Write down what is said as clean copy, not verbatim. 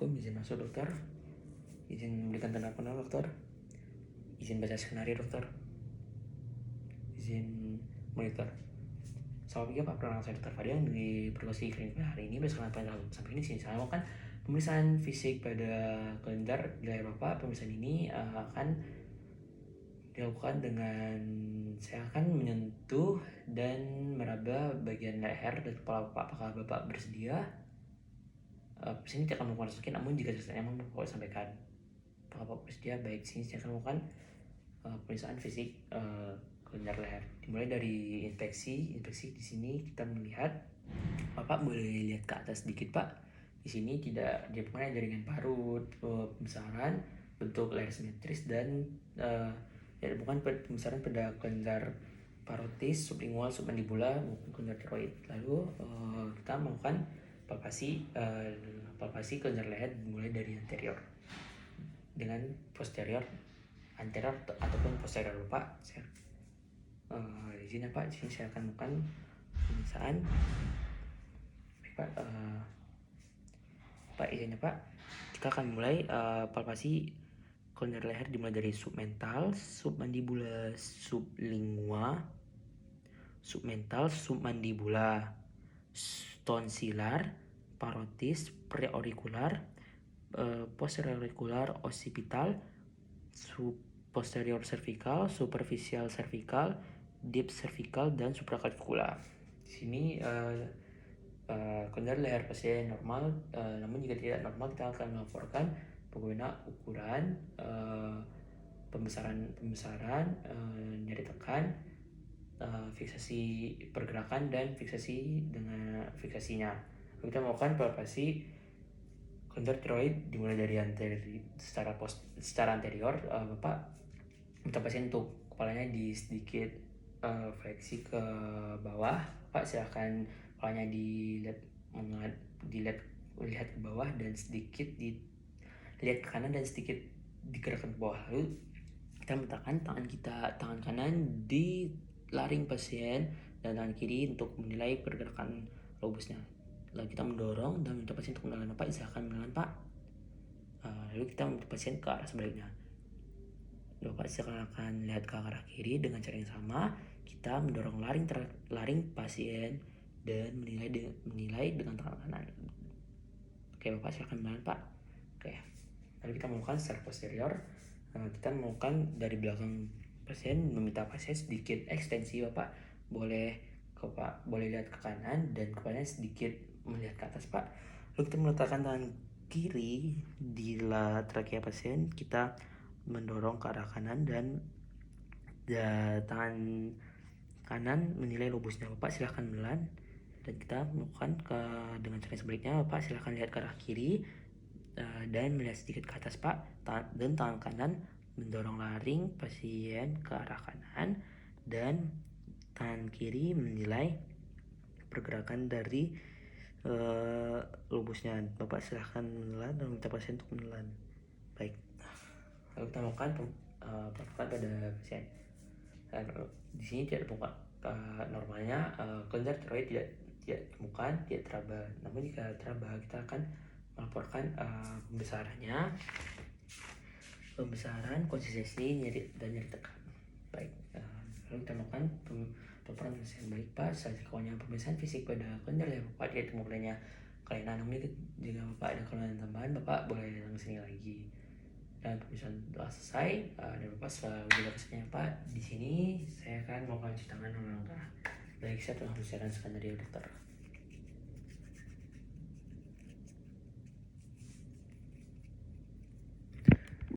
Assalamualaikum, izin masuk dokter. Izin memberikan tanda kenal dokter. Izin baca skenario dokter. Izin monitor. Selamat pagi Pak, perkenalkan saya Dr. Fadian di Pergosi Klinik hari ini. Berdasarkan apa yang sampai ini sini saya melakukan pemeriksaan fisik pada kelenjar leher Bapak. Pemeriksaan ini akan dilakukan dengan saya akan menyentuh dan meraba bagian leher dan kepala Bapak. Apakah Bapak bersedia? Sini tidak akan melakukan sekian, namun jika ceritanya mau Bapak sampaikan. Apakah Bapak bersedia? Baik, sini saya akan melakukan pemeriksaan fisik kelenjar leher. Dimulai dari inspeksi di sini kita melihat Bapak boleh lihat ke atas sedikit Pak. Di sini tidak dilakukan jaringan parut, pembesaran, bentuk leher simetris dan bukan pembesaran pada kelenjar parotis, sublingual, submandibula maupun kelenjar tiroid. Lalu kita melakukan palpasi kelenjar leher dimulai dari anterior dengan posterior, anterior ataupun posterior Pak. Di sini Pak, di sini saya akan melakukan pemeriksaan. Pak, izinnya Pak, kita akan mulai palpasi kelenjar leher dimulai dari submental, submandibula, sublingua, submental, submandibula, tonsilar, parotis, preaurikular, posterior aurikular, occipital, posterior cervical, superficial cervical, deep cervical, dan supraclavicular. Di sini kelenjar leher pasien normal, namun jika tidak normal kita akan melaporkan pengguna ukuran, pembesaran, nyeri tekan, fiksasi pergerakan dan fiksasi dengan fiksasinya. Kita melakukan palpasi kelenjar tiroid dimulai dari secara anterior. Bapak minta pasien untuk kepalanya di sedikit fleksi ke bawah. Pak silakan kepalanya dilihat ke bawah dan sedikit dilihat ke kanan dan sedikit digerakkan ke bawah. Lalu kita meletakkan tangan kanan di laring pasien dan tangan kiri untuk menilai pergerakan lobusnya. Lalu kita mendorong dan minta pasien untuk menelan. Pak silakan menelan Pak. Lalu kita minta pasien ke arah sebaliknya. Bapak silakan lihat ke arah kiri dengan cara yang sama. Kita mendorong laring pasien dan menilai dengan tangan kanan. Oke, Bapak silakan menelan Pak. Oke. Lalu kita melakukan secara posterior. Kita melakukan dari belakang pasien, meminta pasien sedikit ekstensi. Bapak boleh lihat ke kanan dan kepalanya sedikit melihat ke atas Pak. Lalu kita meletakkan tangan kiri di trakea pasien, kita mendorong ke arah kanan dan tangan kanan menilai lobusnya. Bapak silahkan menelan dan kita melakukan dengan cara sebaliknya. Bapak silahkan lihat ke arah kiri dan melihat sedikit ke atas Pak, dan tangan kanan mendorong laring pasien ke arah kanan dan tangan kiri menilai pergerakan dari lobusnya. Bapak silahkan menelan dan minta pasien untuk menelan. Baik. Lalu kita melakukan pada pasien. Di sini tidak ditemukan normalnya kelenjar tiroid tidak ditemukan, tidak teraba. Namun jika teraba kita akan melaporkan pembesaran, konsistensi, nyeri tekan. Baik. Lalu kita melakukan pemeriksaan yang baik Pak. Selanjutnya pemeriksaan fisik pada kelenjar leher Bapak tidak temukannya kelainan. Namun jika Bapak ada kelainan tambahan, Bapak boleh datang sini lagi. Dan pemeriksaan telah selesai dan Bapak selalu jaga kesehatannya Pak. Di sini saya akan melakukan cuci tangan langkah. Baik, saya telah menjelaskan skenario dokter.